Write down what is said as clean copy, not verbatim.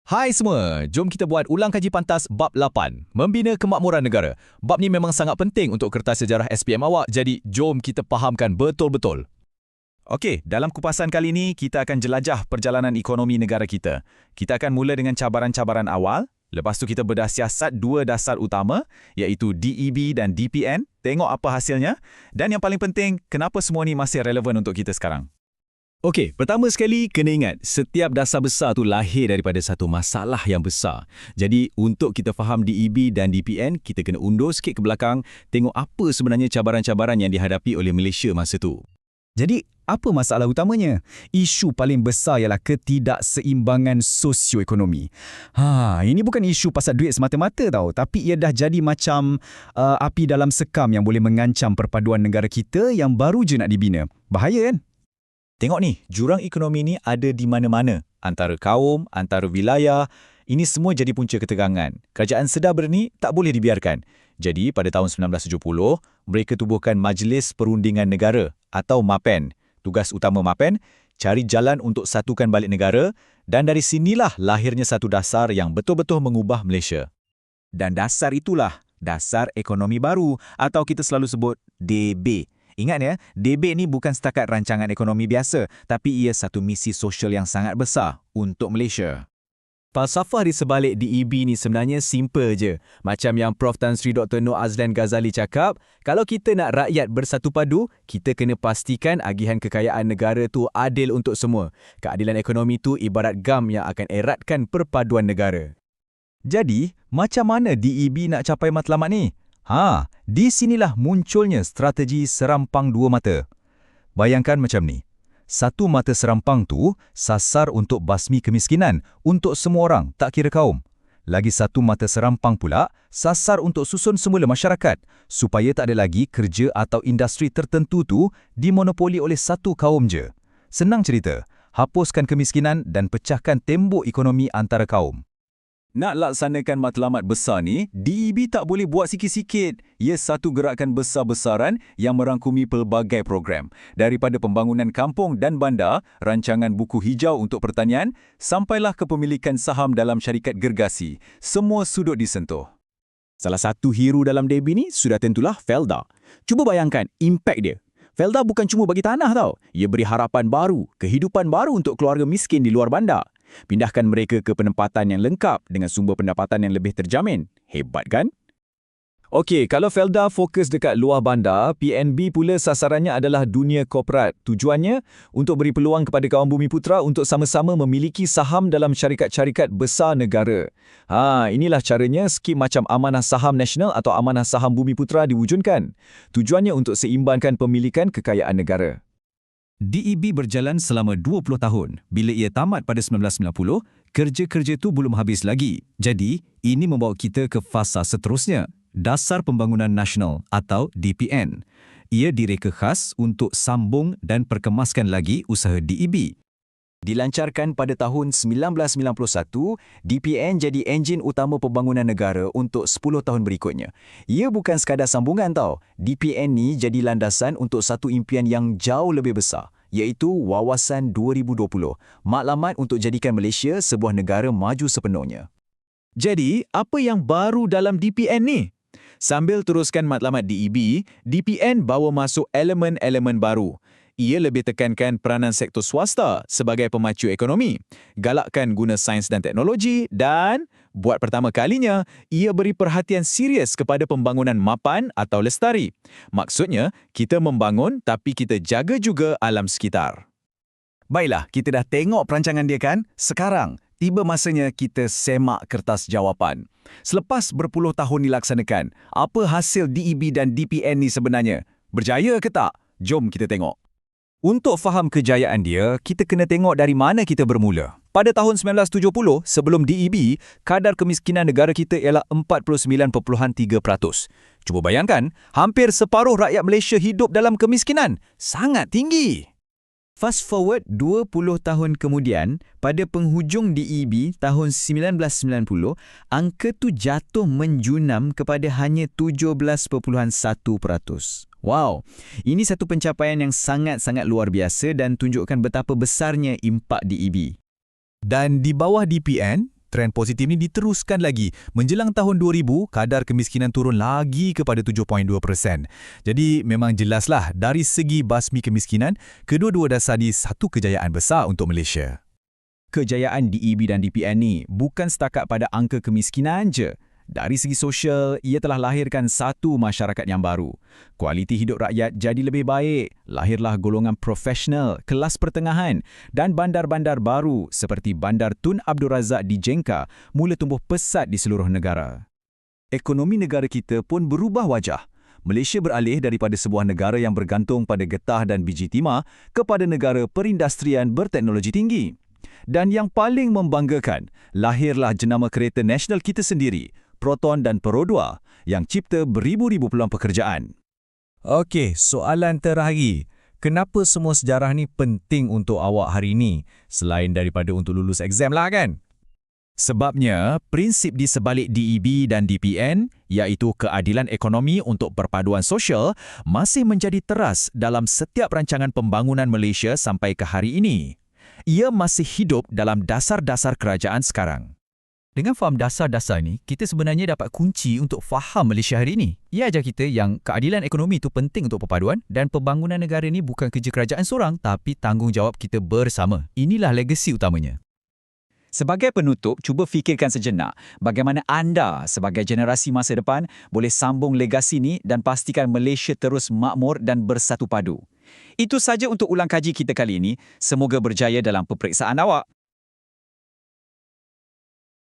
Hai semua, jom kita buat ulang kaji pantas bab 8, Membina Kemakmuran Negara. Bab ni memang sangat penting untuk kertas sejarah SPM awak, jadi jom kita fahamkan betul-betul. Okey, dalam kupasan kali ini, kita akan jelajah perjalanan ekonomi negara kita. Kita akan mula dengan cabaran-cabaran awal, lepas tu kita bedah siasat dua dasar utama, iaitu DEB dan DPN, tengok apa hasilnya, dan yang paling penting, kenapa semua ni masih relevan untuk kita sekarang. Okey, pertama sekali kena ingat, setiap dasar besar tu lahir daripada satu masalah yang besar. Jadi, untuk kita faham DEB dan DPN, kita kena undur sikit ke belakang, tengok apa sebenarnya cabaran-cabaran yang dihadapi oleh Malaysia masa tu. Jadi, apa masalah utamanya? Isu paling besar ialah ketidakseimbangan sosioekonomi. Ini bukan isu pasal duit semata-mata tau, tapi ia dah jadi macam api dalam sekam yang boleh mengancam perpaduan negara kita yang baru je nak dibina. Bahaya kan? Tengok ni, jurang ekonomi ni ada di mana-mana. Antara kaum, antara wilayah, ini semua jadi punca ketegangan. Kerajaan sedar berni tak boleh dibiarkan. Jadi, pada tahun 1970, mereka tubuhkan Majlis Perundingan Negara atau MAPEN. Tugas utama MAPEN, cari jalan untuk satukan balik negara dan dari sinilah lahirnya satu dasar yang betul-betul mengubah Malaysia. Dan dasar itulah, dasar ekonomi baru atau kita selalu sebut DB. Ingat ya, DB ni bukan setakat rancangan ekonomi biasa, tapi ia satu misi sosial yang sangat besar untuk Malaysia. Falsafah di sebalik DEB ni sebenarnya simple je. Macam yang Prof Tan Sri Dr. Noor Azlan Ghazali cakap, kalau kita nak rakyat bersatu padu, kita kena pastikan agihan kekayaan negara tu adil untuk semua. Keadilan ekonomi tu ibarat gam yang akan eratkan perpaduan negara. Jadi, macam mana DEB nak capai matlamat ni? Di sinilah munculnya strategi serampang dua mata. Bayangkan macam ni. Satu mata serampang tu sasar untuk basmi kemiskinan untuk semua orang, tak kira kaum. Lagi satu mata serampang pula sasar untuk susun semula masyarakat supaya tak ada lagi kerja atau industri tertentu tu dimonopoli oleh satu kaum je. Senang cerita, hapuskan kemiskinan dan pecahkan tembok ekonomi antara kaum. Nak laksanakan matlamat besar ni, DEB tak boleh buat sikit-sikit. Ia satu gerakan besar-besaran yang merangkumi pelbagai program. Daripada pembangunan kampung dan bandar, rancangan buku hijau untuk pertanian, sampailah kepemilikan saham dalam syarikat gergasi. Semua sudut disentuh. Salah satu hero dalam DEB ni sudah tentulah Felda. Cuba bayangkan impak dia. Felda bukan cuma bagi tanah tau. Ia beri harapan baru, kehidupan baru untuk keluarga miskin di luar bandar. Pindahkan mereka ke penempatan yang lengkap dengan sumber pendapatan yang lebih terjamin. Hebat kan? Okey, kalau Felda fokus dekat luar bandar, PNB pula sasarannya adalah dunia korporat. Tujuannya untuk beri peluang kepada kaum Bumiputera untuk sama-sama memiliki saham dalam syarikat-syarikat besar negara. Inilah caranya skim macam Amanah Saham Nasional atau Amanah Saham Bumiputera diwujudkan. Tujuannya untuk seimbangkan pemilikan kekayaan negara. DEB berjalan selama 20 tahun. Bila ia tamat pada 1990, kerja-kerja tu belum habis lagi. Jadi, ini membawa kita ke fasa seterusnya, Dasar Pembangunan Nasional atau DPN. Ia direka khas untuk sambung dan perkemaskan lagi usaha DEB. Dilancarkan pada tahun 1991, DPN jadi enjin utama pembangunan negara untuk 10 tahun berikutnya. Ia bukan sekadar sambungan tau. DPN ni jadi landasan untuk satu impian yang jauh lebih besar, iaitu Wawasan 2020, matlamat untuk jadikan Malaysia sebuah negara maju sepenuhnya. Jadi, apa yang baru dalam DPN ni? Sambil teruskan matlamat DEB, DPN bawa masuk elemen-elemen baru. Ia lebih tekankan peranan sektor swasta sebagai pemacu ekonomi, galakkan guna sains dan teknologi dan, buat pertama kalinya, ia beri perhatian serius kepada pembangunan mapan atau lestari. Maksudnya, kita membangun tapi kita jaga juga alam sekitar. Baiklah, kita dah tengok perancangan dia kan? Sekarang, tiba masanya kita semak kertas jawapan. Selepas berpuluh tahun dilaksanakan, apa hasil DEB dan DPN ni sebenarnya? Berjaya ke tak? Jom kita tengok. Untuk faham kejayaan dia, kita kena tengok dari mana kita bermula. Pada tahun 1970, sebelum DEB, kadar kemiskinan negara kita ialah 49.3%. Cuba bayangkan, hampir separuh rakyat Malaysia hidup dalam kemiskinan. Sangat tinggi. Fast forward 20 tahun kemudian, pada penghujung DEB tahun 1990, angka tu jatuh menjunam kepada hanya 17.1%. Wow, ini satu pencapaian yang sangat-sangat luar biasa dan tunjukkan betapa besarnya impak DEB. Dan di bawah DPN, Trend positif ni diteruskan lagi. Menjelang tahun 2000, kadar kemiskinan turun lagi kepada 7.2%. Jadi memang jelaslah dari segi basmi kemiskinan, kedua-dua dasar di satu kejayaan besar untuk Malaysia. Kejayaan DEB dan DPN ni bukan setakat pada angka kemiskinan je. Dari segi sosial, ia telah lahirkan satu masyarakat yang baru. Kualiti hidup rakyat jadi lebih baik. Lahirlah golongan profesional, kelas pertengahan dan bandar-bandar baru seperti Bandar Tun Abdul Razak di Jengka mula tumbuh pesat di seluruh negara. Ekonomi negara kita pun berubah wajah. Malaysia beralih daripada sebuah negara yang bergantung pada getah dan biji timah kepada negara perindustrian berteknologi tinggi. Dan yang paling membanggakan, lahirlah jenama kereta nasional kita sendiri, Proton dan Perodua, yang cipta beribu-ribu peluang pekerjaan. Okey, soalan terakhir. Kenapa semua sejarah ni penting untuk awak hari ini? Selain daripada untuk lulus exam lah kan? Sebabnya, prinsip di sebalik DEB dan DPN, iaitu keadilan ekonomi untuk perpaduan sosial, masih menjadi teras dalam setiap rancangan pembangunan Malaysia sampai ke hari ini. Ia masih hidup dalam dasar-dasar kerajaan sekarang. Dengan faham dasar-dasar ni, kita sebenarnya dapat kunci untuk faham Malaysia hari ini. Ia ajar kita yang keadilan ekonomi itu penting untuk perpaduan dan pembangunan negara ni bukan kerja kerajaan seorang tapi tanggungjawab kita bersama. Inilah legasi utamanya. Sebagai penutup, cuba fikirkan sejenak bagaimana anda sebagai generasi masa depan boleh sambung legasi ni dan pastikan Malaysia terus makmur dan bersatu padu. Itu saja untuk ulang kaji kita kali ini. Semoga berjaya dalam peperiksaan awak.